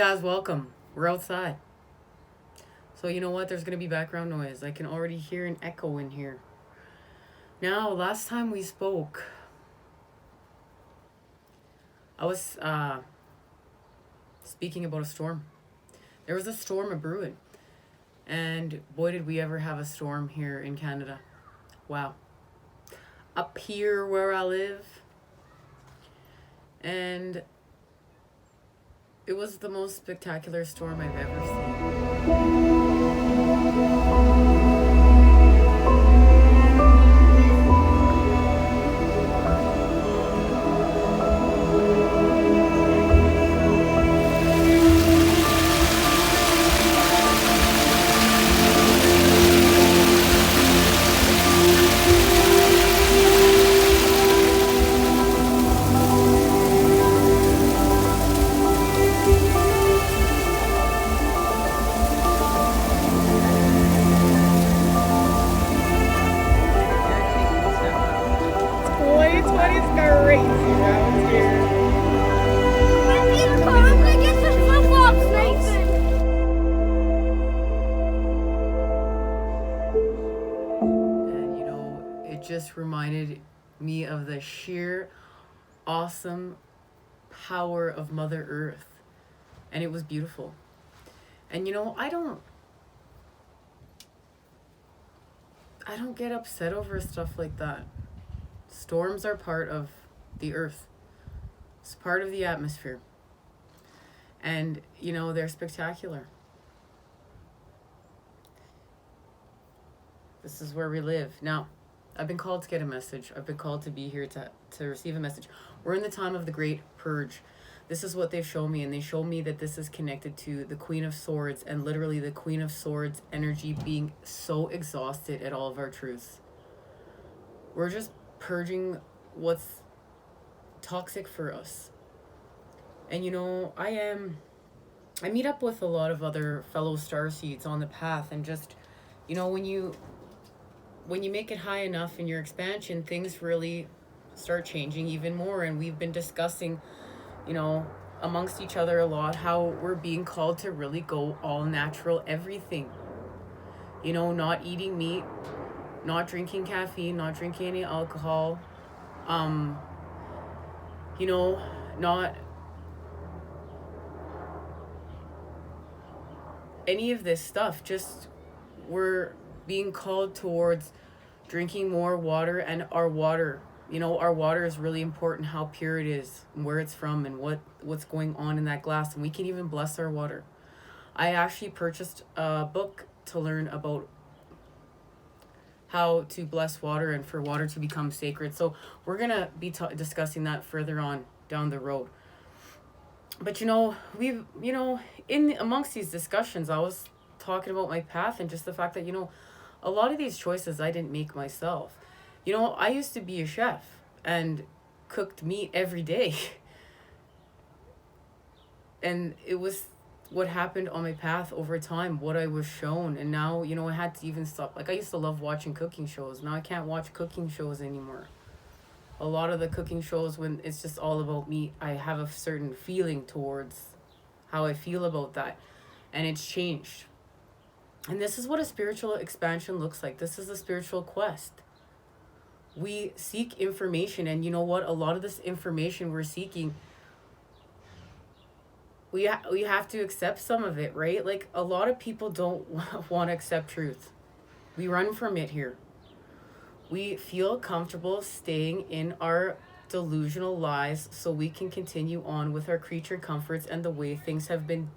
guys, welcome. We're outside. So you know what? There's going to be background noise. I can already hear an echo in here. Now, last time we spoke, I was speaking about a storm. There was a storm a brewing. And boy, did we ever have a storm here in Canada. Wow. Up here where I live. And it was the most spectacular storm I've ever seen. Just reminded me of the sheer awesome power of Mother Earth, and it was beautiful. And I don't get upset over stuff like that. Storms are part of the earth. It's part of the atmosphere. And they're spectacular. This is where we live now. I've been called to get a message. I've been called to be here to receive a message. We're in the time of the Great Purge. This is what they've shown me, and they show me that this is connected to the Queen of Swords, and literally the Queen of Swords energy being so exhausted at all of our truths. We're just purging what's toxic for us. And I meet up with a lot of other fellow starseeds on the path, and just, when you make it high enough in your expansion, things really start changing even more. And we've been discussing, amongst each other a lot, how we're being called to really go all natural everything. Not eating meat, not drinking caffeine, not drinking any alcohol, not any of this stuff. Just we're being called towards drinking more water, and our water is really important, how pure it is, and where it's from, and what's going on in that glass. And we can even bless our water. I actually purchased a book to learn about how to bless water and for water to become sacred. So we're gonna be discussing that further on down the road. But we've in amongst these discussions, I was talking about my path, and just the fact that a lot of these choices I didn't make myself. I used to be a chef and cooked meat every day. And it was what happened on my path over time, what I was shown. And now, I had to even stop. Like, I used to love watching cooking shows. Now I can't watch cooking shows anymore. A lot of the cooking shows, when it's just all about meat, I have a certain feeling towards how I feel about that. And it's changed. And this is what a spiritual expansion looks like. This is a spiritual quest. We seek information, and you know what? A lot of this information we're seeking, we have to accept some of it, right? Like, a lot of people don't want to accept truth. We run from it here. We feel comfortable staying in our delusional lies so we can continue on with our creature comforts and the way things have been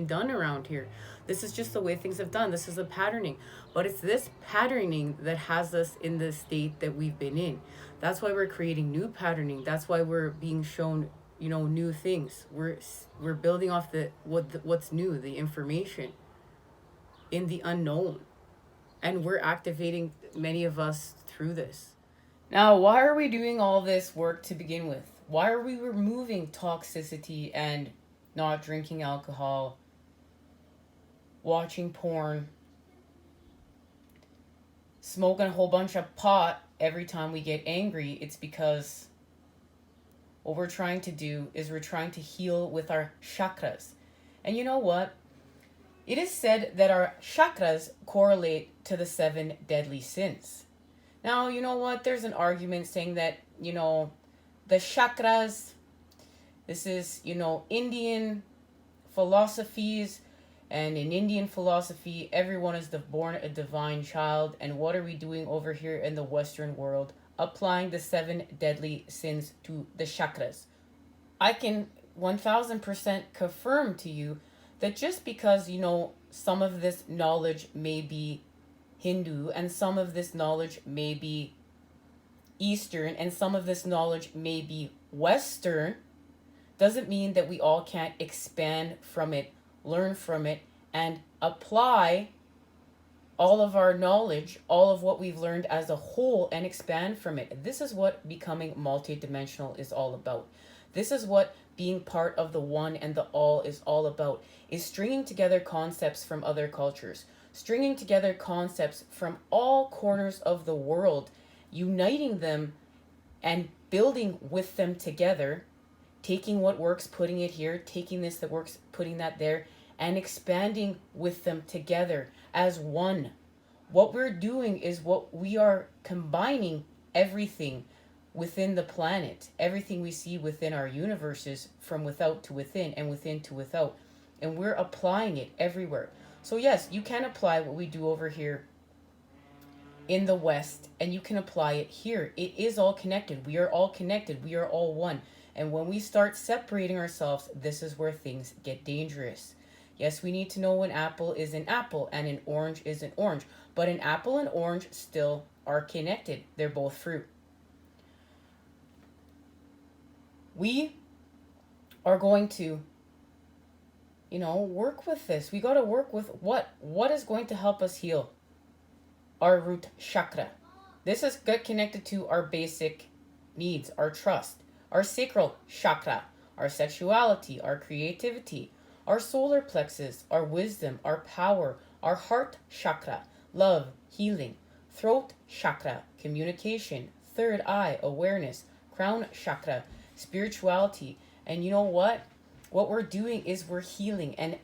done around here. This is just the way things have done. This is a patterning. But it's this patterning that has us in the state that we've been in. That's why we're creating new patterning. That's why we're being shown, new things. We're building off what's new, the information in the unknown. And we're activating many of us through this. Now, why are we doing all this work to begin with? Why are we removing toxicity and not drinking alcohol, watching porn, smoking a whole bunch of pot every time we get angry? It's because what we're trying to do is we're trying to heal with our chakras. And you know what? It is said that our chakras correlate to the 7 deadly sins. Now, you know what? There's an argument saying that, the chakras, this is, Indian philosophies. And in Indian philosophy, everyone is born a divine child. And what are we doing over here in the Western world? Applying the 7 deadly sins to the chakras. I can 1000% confirm to you that just because, some of this knowledge may be Hindu and some of this knowledge may be Eastern and some of this knowledge may be Western, doesn't mean that we all can't expand from it, learn from it, and apply all of our knowledge, all of what we've learned as a whole, and expand from it. This is what becoming multidimensional is all about. This is what being part of the one and the all is all about, is stringing together concepts from other cultures, stringing together concepts from all corners of the world, uniting them and building with them together, taking what works, putting it here, taking this that works, putting that there, and expanding with them together as one. What we're doing is what we are combining everything within the planet, everything we see within our universes, from without to within and within to without, and we're applying it everywhere. So yes, you can apply what we do over here in the West and you can apply it here. It is all connected. We are all connected. We are all one. And when we start separating ourselves, this is where things get dangerous. Yes, we need to know when apple is an apple and an orange is an orange, but an apple and orange still are connected. They're both fruit. We are going to, work with this. We got to work with what is going to help us heal our root chakra. This is get connected to our basic needs, our trust, our sacral chakra, our sexuality, our creativity, our solar plexus, our wisdom, our power, our heart chakra, love, healing, throat chakra, communication, third eye, awareness, crown chakra, spirituality. And you know what? What we're doing is we're healing. And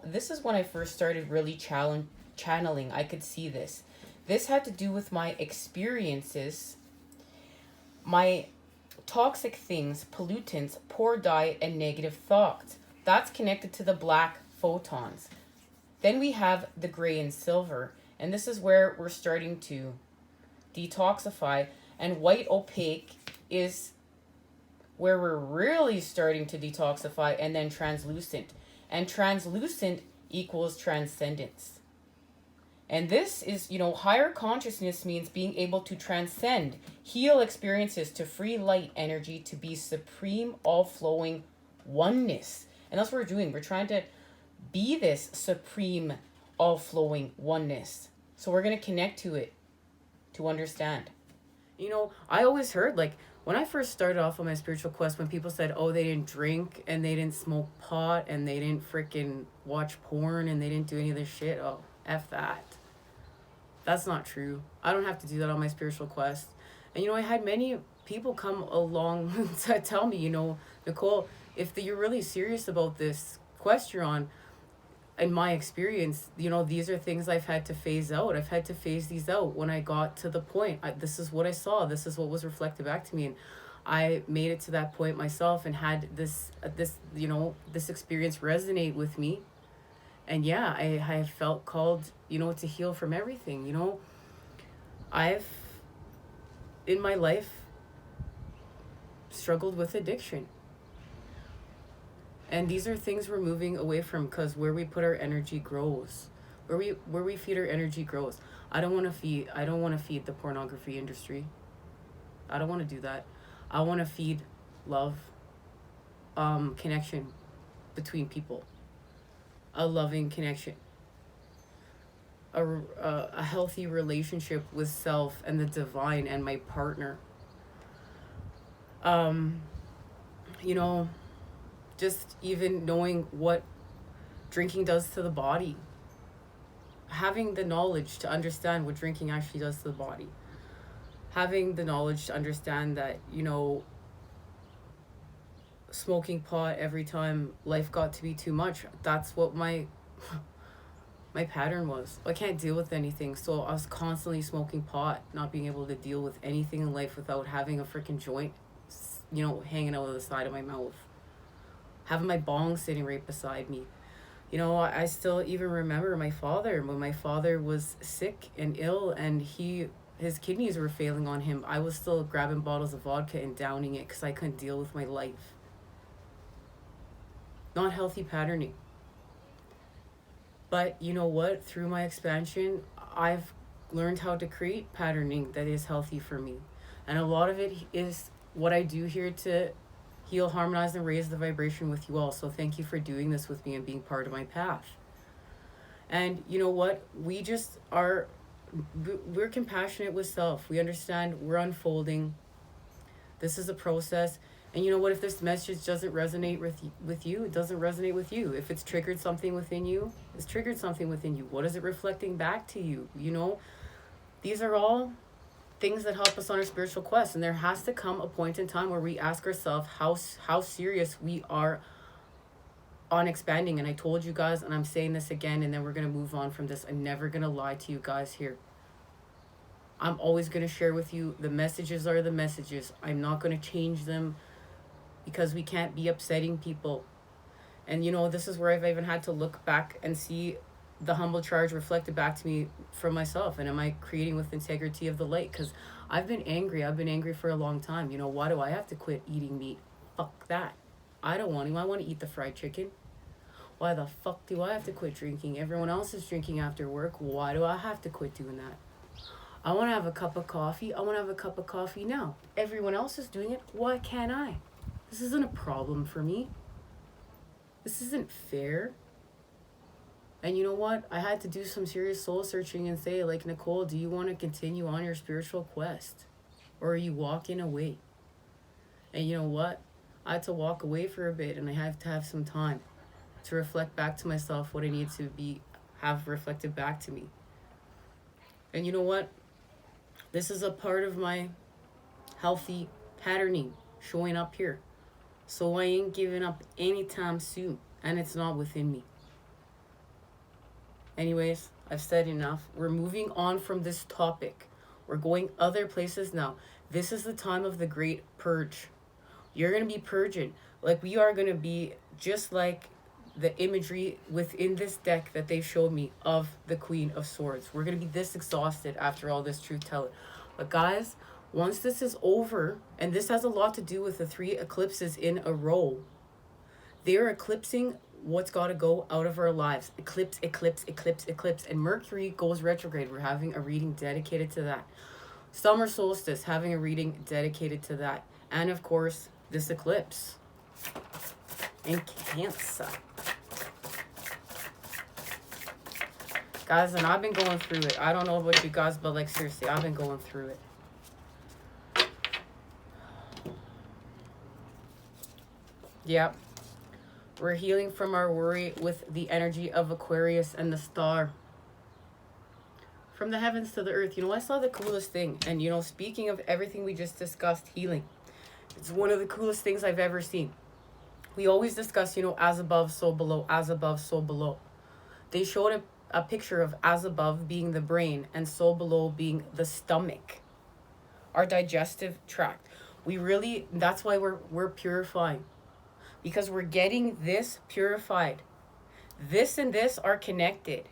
this is when I first started really channeling. I could see this. This had to do with my experiences, my toxic things, pollutants, poor diet, and negative thoughts. That's connected to the black photons. Then we have the gray and silver. And this is where we're starting to detoxify. And white opaque is where we're really starting to detoxify, and then translucent. And translucent equals transcendence. And this is, higher consciousness means being able to transcend, heal experiences, to free light energy, to be supreme, all-flowing oneness. And that's what we're doing. We're trying to be this supreme, all-flowing oneness. So we're going to connect to it to understand. I always heard, when I first started off on my spiritual quest, when people said, oh, they didn't drink and they didn't smoke pot and they didn't freaking watch porn and they didn't do any of this shit, oh, F that. That's not true. I don't have to do that on my spiritual quest. And, I had many people come along to tell me, Nicole, if you're really serious about this quest you're on, in my experience, these are things I've had to phase out. I've had to phase these out when I got to the point. This is what I saw. This is what was reflected back to me. And I made it to that point myself and had this experience resonate with me. And yeah, I felt called, to heal from everything. I've, in my life, struggled with addiction. And these are things we're moving away from, because where we put our energy grows. Where we feed our energy grows. I don't want to feed the pornography industry. I don't want to do that. I want to feed love, connection between people, a loving connection, a healthy relationship with self and the divine and my partner. Just even knowing what drinking does to the body. Having the knowledge to understand what drinking actually does to the body. Having the knowledge to understand that, smoking pot every time life got to be too much. That's what my pattern was. I can't deal with anything, so I was constantly smoking pot, not being able to deal with anything in life without having a freaking joint, hanging out of the side of my mouth, having my bong sitting right beside me. I still even remember my father, when my father was sick and ill and his kidneys were failing on him. I was still grabbing bottles of vodka and downing it because I couldn't deal with my life. Not healthy patterning. But you know what? Through my expansion, I've learned how to create patterning that is healthy for me. And a lot of it is what I do here to heal, harmonize, and raise the vibration with you all. So thank you for doing this with me and being part of my path. And you know what? We're compassionate with self. We understand we're unfolding. This is a process. And you know what? If this message doesn't resonate with you, it doesn't resonate with you. If it's triggered something within you, it's triggered something within you. What is it reflecting back to you? These are all things that help us on our spiritual quest. And there has to come a point in time where we ask ourselves how serious we are on expanding. And I told you guys, and I'm saying this again, and then we're going to move on from this. I'm never going to lie to you guys here. I'm always going to share with you the messages are the messages. I'm not going to change them because we can't be upsetting people. And this is where I've even had to look back and see the humble charge reflected back to me from myself. And am I creating with integrity of the light? Because I've been angry for a long time. Why do I have to quit eating meat? Fuck that. I don't want to. I want to eat the fried chicken. Why the fuck do I have to quit drinking? Everyone else is drinking after work. Why do I have to quit doing that? I want to have a cup of coffee. I want to have a cup of coffee now. Everyone else is doing it. Why can't I? This isn't a problem for me. This isn't fair. And you know what? I had to do some serious soul searching and say, like, Nicole, do you want to continue on your spiritual quest? Or are you walking away? And you know what? I had to walk away for a bit, and I have to have some time to reflect back to myself what I need to have reflected back to me. And you know what? This is a part of my healthy patterning showing up here. So I ain't giving up anytime soon, and it's not within me. Anyways, I've said enough. We're moving on from this topic. We're going other places now. This is the time of the great purge. You're going to be purging. Like, we are going to be just like the imagery within this deck that they showed me of the Queen of Swords. We're going to be this exhausted after all this truth telling. But guys, once this is over, and this has a lot to do with the 3 eclipses in a row, they're eclipsing what's got to go out of our lives. Eclipse, eclipse, eclipse, eclipse. And Mercury goes retrograde. We're having a reading dedicated to that. Summer solstice, having a reading dedicated to that. And of course, this eclipse in Cancer. Guys, and I've been going through it. I don't know about you guys, but like, seriously, I've been going through it. Yep. We're healing from our worry with the energy of Aquarius and the star. From the heavens to the earth. I saw the coolest thing. And, speaking of everything we just discussed, healing. It's one of the coolest things I've ever seen. We always discuss, as above, so below. As above, so below. They showed a picture of as above being the brain and so below being the stomach. Our digestive tract. That's why we're purifying. Because we're getting this purified. This and this are connected.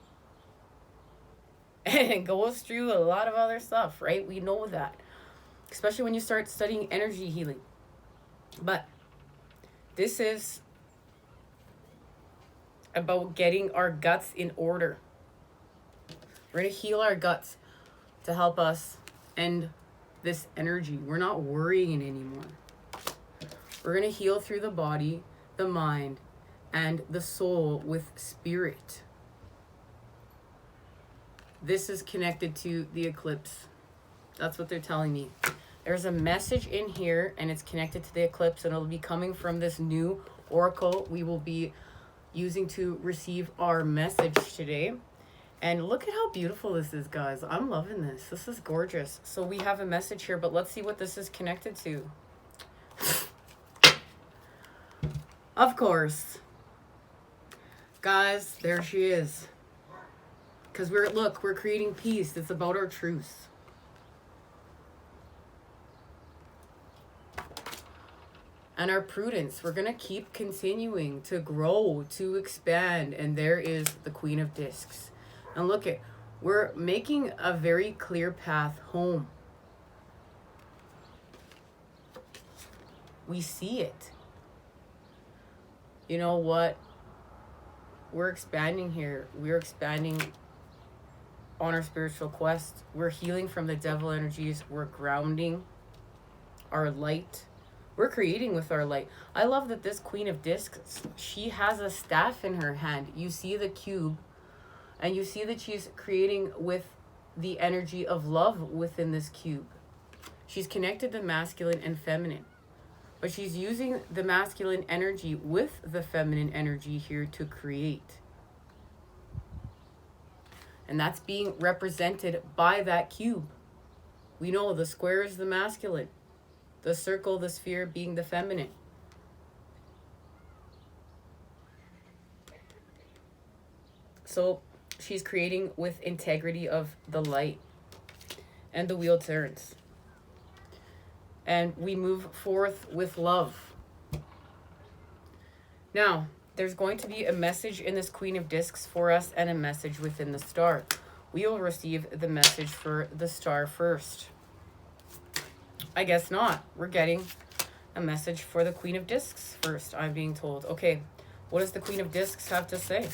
And it goes through a lot of other stuff, right? We know that. Especially when you start studying energy healing. But this is about getting our guts in order. We're going to heal our guts to help us end this energy. We're not worrying anymore. We're going to heal through the body, the mind, and the soul with spirit. This is connected to the eclipse. That's what they're telling me. There's a message in here, and it's connected to the eclipse, and it'll be coming from this new oracle we will be using to receive our message today. And look at how beautiful this is, guys. I'm loving this. This is gorgeous. So we have a message here, but let's see what this is connected to. Of course. Guys, there she is. Because we're creating peace. It's about our truth. And our prudence. We're going to keep continuing to grow, to expand. And there is the Queen of Discs. And look at, we're making a very clear path home. We see it. You know what? We're expanding here. We're expanding on our spiritual quest. We're healing from the devil energies. We're grounding our light. We're creating with our light. I love that this Queen of Discs, she has a staff in her hand. You see the cube, and you see that she's creating with the energy of love within this cube. She's connected the masculine and feminine, but she's using the masculine energy with the feminine energy here to create. And that's being represented by that cube. We know the square is the masculine, the circle, the sphere being the feminine. So she's creating with integrity of the light. And the wheel turns. And we move forth with love. Now, there's going to be a message in this Queen of Discs for us and a message within the star. We will receive the message for the star first. I guess not. We're getting a message for the Queen of Discs first, I'm being told. Okay, what does the Queen of Discs have to say?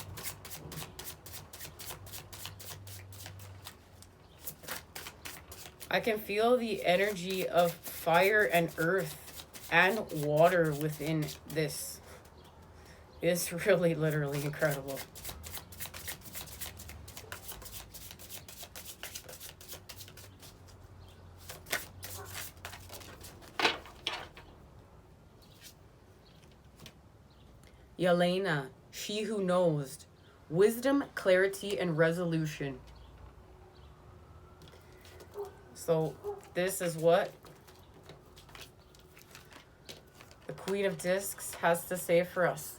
I can feel the energy of fire and earth and water within this. It's really, literally incredible. Yelena, she who knows, wisdom, clarity, and resolution. So this is what the Queen of Discs has to say for us.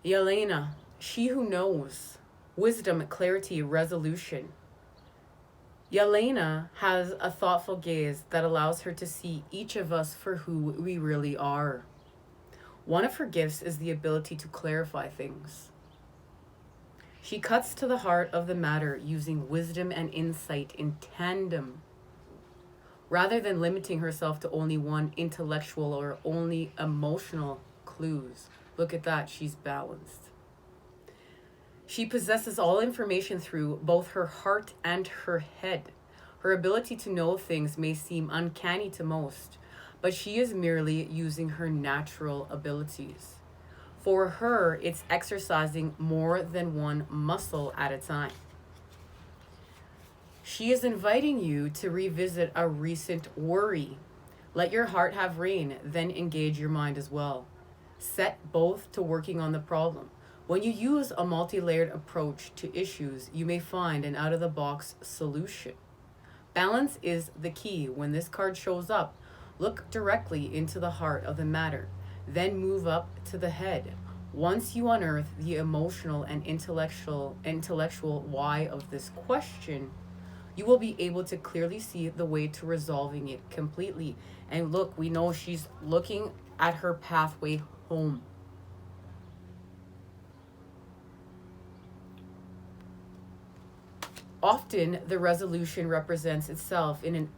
Yelena, she who knows, wisdom, clarity, resolution. Yelena has a thoughtful gaze that allows her to see each of us for who we really are. One of her gifts is the ability to clarify things. She cuts to the heart of the matter using wisdom and insight in tandem, rather than limiting herself to only one intellectual or only emotional clues. Look at that, she's balanced. She possesses all information through both her heart and her head. Her ability to know things may seem uncanny to most, but she is merely using her natural abilities. For her, it's exercising more than one muscle at a time. She is inviting you to revisit a recent worry. Let your heart have reign, then engage your mind as well. Set both to working on the problem. When you use a multi-layered approach to issues, you may find an out-of-the-box solution. Balance is the key. When this card shows up, look directly into the heart of the matter, then move up to the head. Once you unearth the emotional and intellectual why of this question, you will be able to clearly see the way to resolving it completely. And look, we know she's looking at her pathway home. Often, the resolution represents itself in an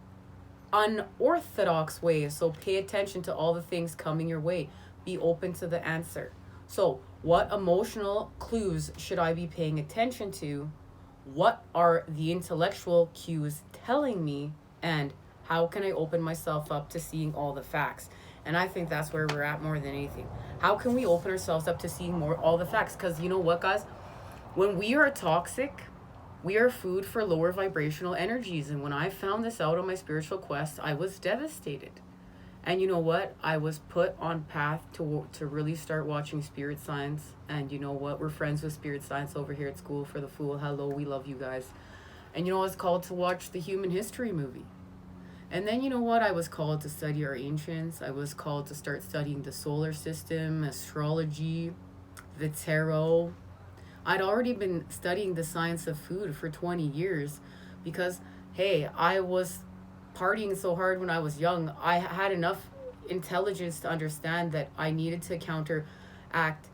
unorthodox way, so pay attention to all the things coming your way. Be open to the answer. So, what emotional clues should I be paying attention to? What are the intellectual cues telling me? And how can I open myself up to seeing all the facts? And I think that's where we're at more than anything. How can we open ourselves up to seeing all the facts? Because you know what, guys? When we are toxic, we are food for lower vibrational energies. And when I found this out on my spiritual quest, I was devastated. And you know what? I was put on path to really start watching spirit signs. And you know what? We're friends with spirit signs over here at School for the Fool. Hello, we love you guys. And you know, I was called to watch the Human History movie. And then, you know what? I was called to study our ancients. I was called to start studying the solar system, astrology, the tarot. I'd already been studying the science of food for 20 years because, hey, I was partying so hard when I was young. I had enough intelligence to understand that I needed to counteract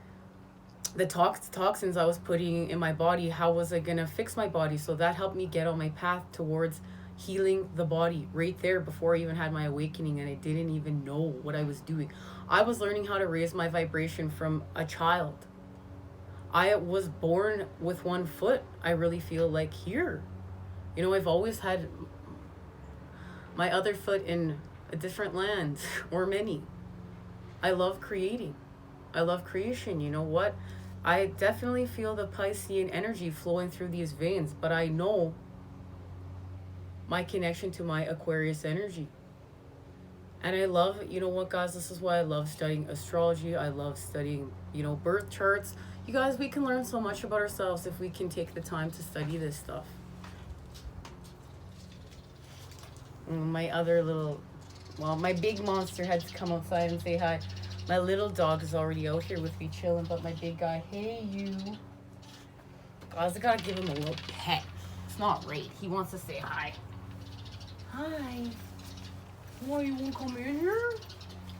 the toxins I was putting in my body. How was I going to fix my body? So that helped me get on my path towards healing the body right there before I even had my awakening, and I didn't even know what I was doing. I was learning how to raise my vibration from a child. I was born with one foot, I really feel like, here. You know, I've always had my other foot in a different land or many. I love creating. I love creation. You know what? I definitely feel the Piscean energy flowing through these veins, but I know my connection to my Aquarius energy. And I love, you know what, guys, this is why I love studying astrology. I love studying, you know, birth charts. You guys, we can learn so much about ourselves if we can take the time to study this stuff. My other little, well, my big monster had to come outside and say hi. My little dog is already out here with me chilling, but my big guy, hey, you. Guys, I gotta give him a little pet. It's not right. He wants to say hi. Hi. Why, you won't come in here?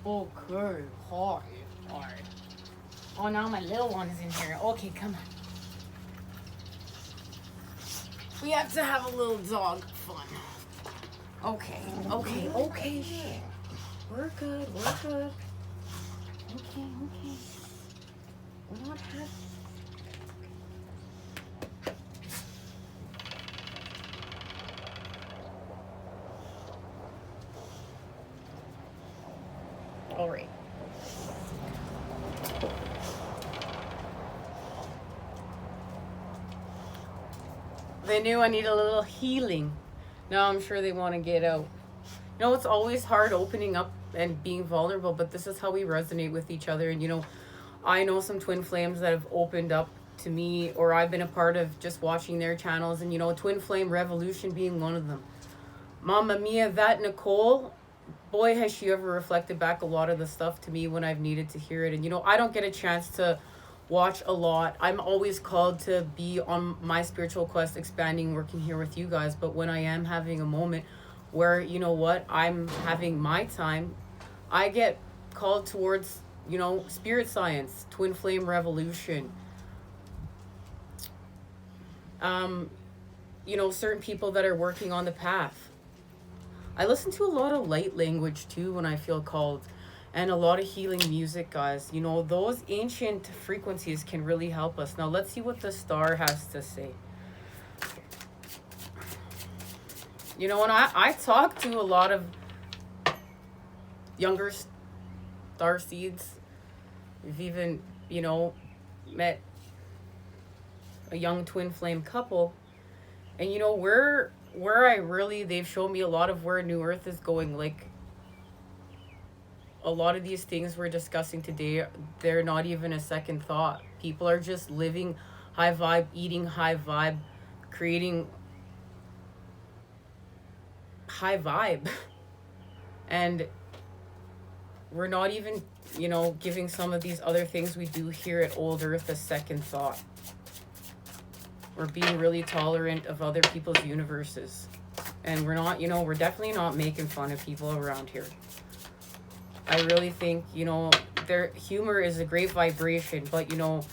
Okay, hi. Hi. Oh, now my little one is in here. Okay, come on. We have to have a little dog fun. Okay. We're good. Okay. We're not happy. All right. They knew I need a little healing. Now I'm sure they want to get out. You know, it's always hard opening up and being vulnerable, but this is how we resonate with each other. And, you know, I know some twin flames that have opened up to me, or I've been a part of just watching their channels, and, you know, Twin Flame Revolution being one of them. Mamma mia, that Nicole, boy, has she ever reflected back a lot of the stuff to me when I've needed to hear it. And, you know, I don't get a chance to watch a lot. I'm always called to be on my spiritual quest, expanding, working here with you guys. But when I am having a moment where, you know what, I'm having my time, I get called towards, you know, spirit science, twin flame revolution. You know, certain people that are working on the path. I listen to a lot of light language too when I feel called, and a lot of healing music, guys. You know, those ancient frequencies can really help us. Now let's see what the star has to say. You know, and I talk to a lot of younger starseeds. We've even, you know, met a young twin flame couple. And, you know, where I really, they've shown me a lot of where New Earth is going. Like, a lot of these things we're discussing today, they're not even a second thought. People are just living high vibe, eating high vibe, creating high vibe. And we're not even, you know, giving some of these other things we do here at Old Earth a second thought. We're being really tolerant of other people's universes. And we're not, you know, we're definitely not making fun of people around here. I really think, you know, their humor is a great vibration, but, you know,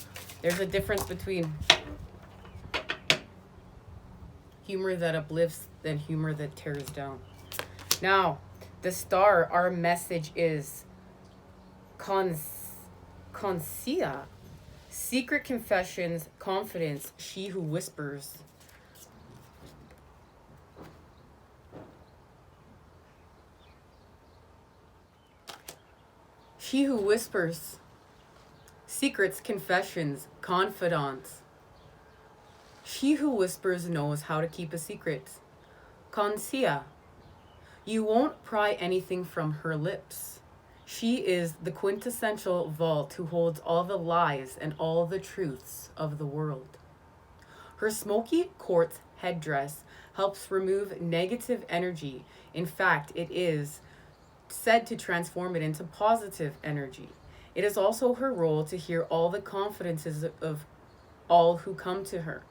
there's a difference between humor that uplifts than humor that tears down. Now, the star, our message is Consia. Secret confessions, confidence, she who whispers. She who whispers. Secrets, confessions, confidants. She who whispers knows how to keep a secret. Consia. You won't pry anything from her lips. She is the quintessential vault who holds all the lies and all the truths of the world. Her smoky quartz headdress helps remove negative energy. In fact, it is said to transform it into positive energy. It is also her role to hear all the confidences of all who come to her.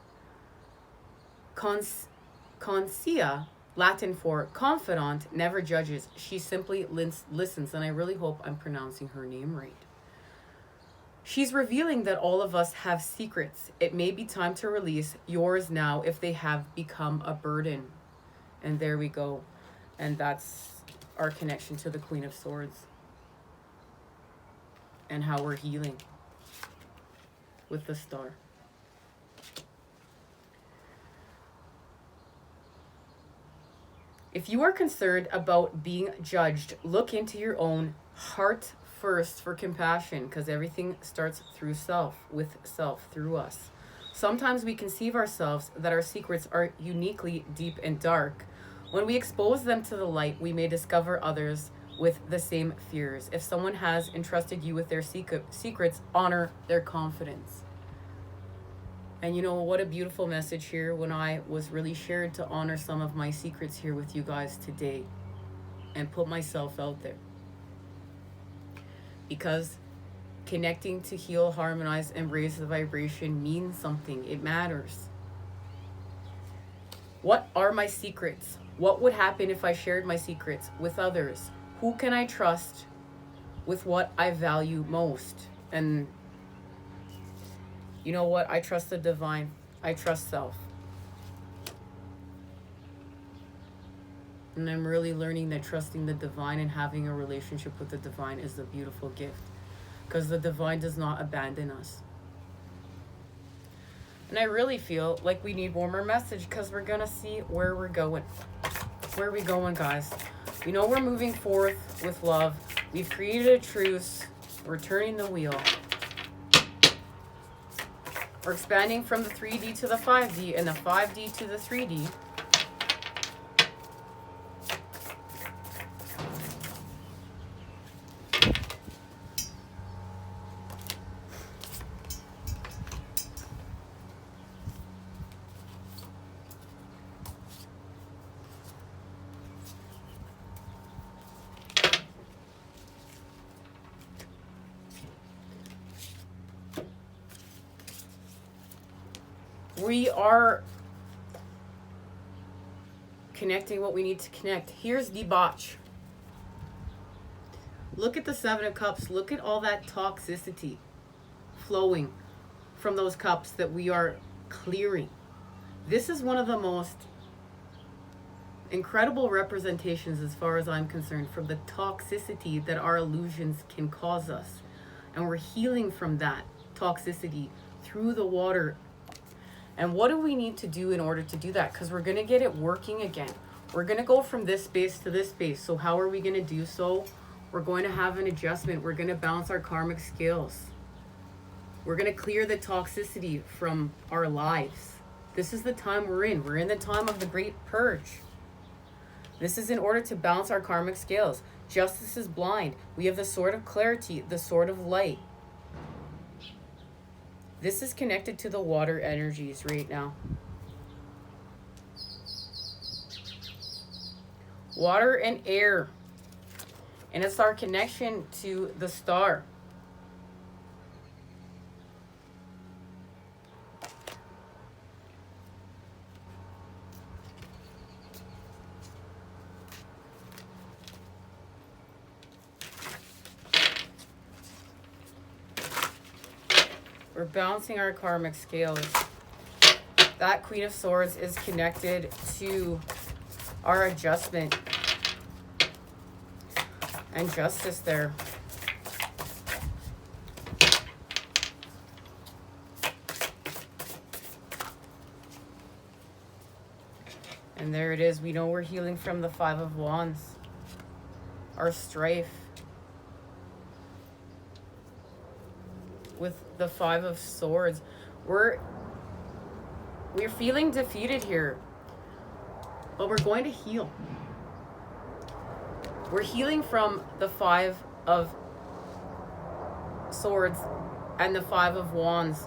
Consia, Latin for confidant, never judges. She simply listens, and I really hope I'm pronouncing her name right. She's revealing that all of us have secrets. It may be time to release yours now if they have become a burden. And there we go. And that's our connection to the Queen of Swords. And how we're healing with the star. If you are concerned about being judged, look into your own heart first for compassion, because everything starts through self, with self, through us. Sometimes we conceive ourselves that our secrets are uniquely deep and dark. When we expose them to the light, we may discover others with the same fears. If someone has entrusted you with their secrets, honor their confidence. And you know, what a beautiful message here when I was really shared to honor some of my secrets here with you guys today and put myself out there. Because connecting to heal, harmonize, and raise the vibration means something. It matters. What are my secrets? What would happen if I shared my secrets with others? Who can I trust with what I value most? And you know what? I trust the divine. I trust self. And I'm really learning that trusting the divine and having a relationship with the divine is a beautiful gift. Because the divine does not abandon us. And I really feel like we need one more message, because we're going to see where we're going. Where are we going, guys? We know we're moving forth with love. We've created a truce. We're turning the wheel. We're expanding from the 3D to the 5D and the 5D to the 3D. We are connecting what we need to connect. Here's the botch. Look at the 7 of Cups. Look at all that toxicity flowing from those cups that we are clearing. This is one of the most incredible representations, as far as I'm concerned, from the toxicity that our illusions can cause us. And we're healing from that toxicity through the water. And what do we need to do in order to do that? Because we're going to get it working again. We're going to go from this space to this space. So how are we going to do so? We're going to have an adjustment. We're going to balance our karmic scales. We're going to clear the toxicity from our lives. This is the time we're in. We're in the time of the great purge. This is in order to balance our karmic scales. Justice is blind. We have the sword of clarity, the sword of light. This is connected to the water energies right now. Water and air. And it's our connection to the star. We're balancing our karmic scales. That Queen of Swords is connected to our adjustment and justice there. And there it is. We know we're healing from the 5 of Wands. Our strife with the 5 of Swords. We're feeling defeated here, but we're going to heal. We're healing from the 5 of Swords and the 5 of Wands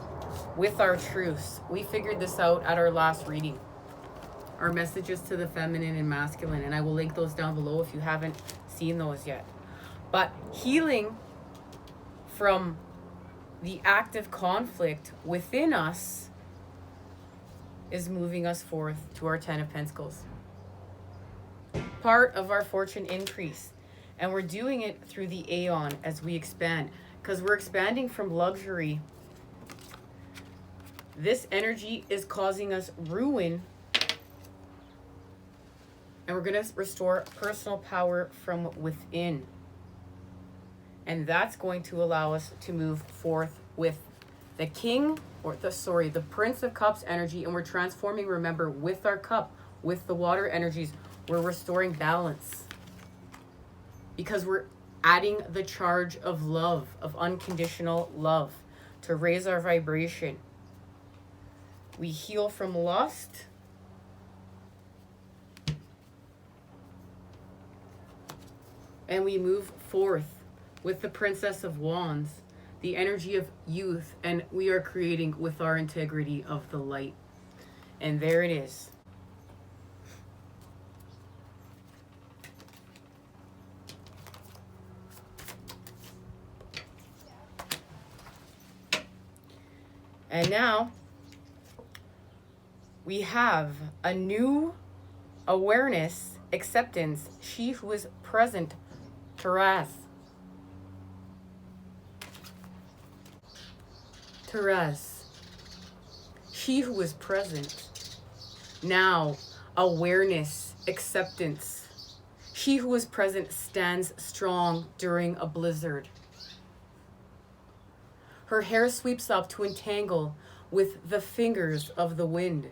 with our truths. We figured this out at our last reading. our messages to the feminine and masculine, and I will link those down below if you haven't seen those yet. But healing from the active conflict within us is moving us forth to our 10 of Pentacles. Part of our fortune increase. And we're doing it through the Aeon as we expand. Because we're expanding from luxury. This energy is causing us ruin. And we're going to restore personal power from within. And that's going to allow us to move forth with the king, the Prince of Cups energy. And we're transforming, remember, with our cup, with the water energies, we're restoring balance. Because we're adding the charge of love, of unconditional love, to raise our vibration. We heal from lust. And we move forth with the Princess of Wands, the energy of youth, and we are creating with our integrity of the light. And there it is. And now we have a new awareness, acceptance. She who is present, Taraz. Taraz. She who is present. Now, awareness, acceptance. She who is present stands strong during a blizzard. Her hair sweeps up to entangle with the fingers of the wind.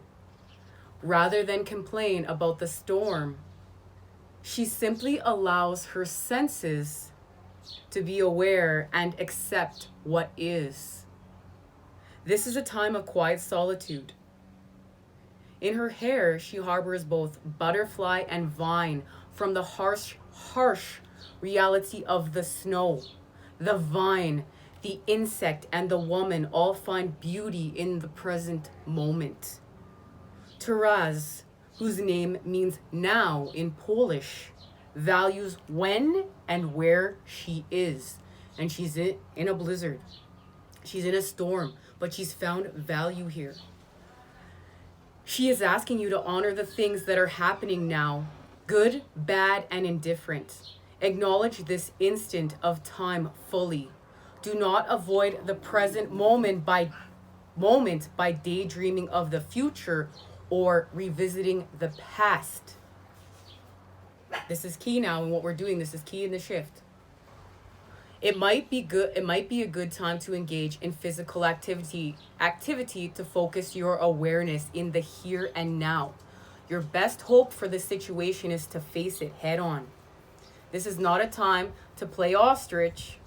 Rather than complain about the storm, she simply allows her senses to be aware and accept what is. This is a time of quiet solitude. In her hair, she harbors both butterfly and vine from the harsh reality of the snow. The vine, the insect, and the woman all find beauty in the present moment. Taraz, whose name means now in Polish, values when and where she is. And she's in a blizzard. She's in a storm, but she's found value here. She is asking you to honor the things that are happening now, good, bad, and indifferent. Acknowledge this instant of time fully. Do not avoid the present moment by daydreaming of the future or revisiting the past. This is key now in what we're doing. This is key in the shift. It might be a good time to engage in physical activity to focus your awareness in the here and now. Your best hope for the situation is to face it head on. This is not a time to play ostrich.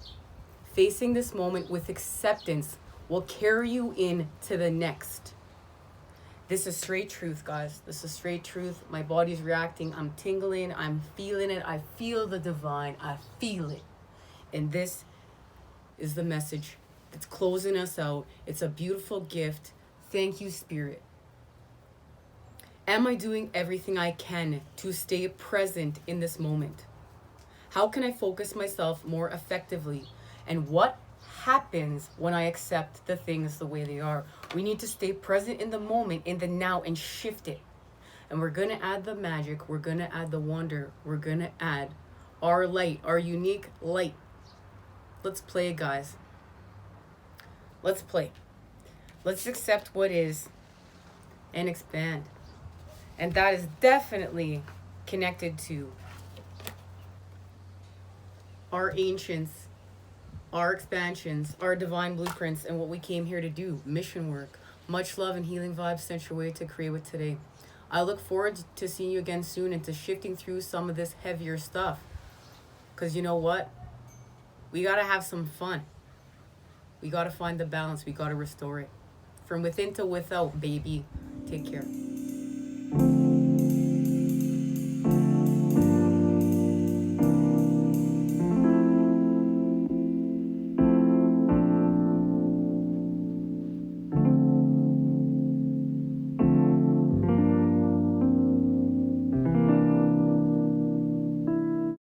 Facing this moment with acceptance will carry you into the next. This is straight truth, guys. This is straight truth. My body's reacting. I'm tingling. I'm feeling it. I feel the divine. I feel it. And this is the message that's closing us out. It's a beautiful gift. Thank you, Spirit. Am I doing everything I can to stay present in this moment? How can I focus myself more effectively? And what happens when I accept the things the way they are? We need to stay present in the moment, in the now, and shift it. And we're going to add the magic. We're going to add the wonder. We're going to add our light, our unique light. Let's play, guys. Let's play. Let's accept what is and expand. And that is definitely connected to our ancients, our expansions, our divine blueprints, and what we came here to do. Mission work. Much love and healing vibes sent your way to create with today. I look forward to seeing you again soon and to shifting through some of this heavier stuff. Because you know what? We got to have some fun. We got to find the balance. We got to restore it. From within to without, baby. Take care.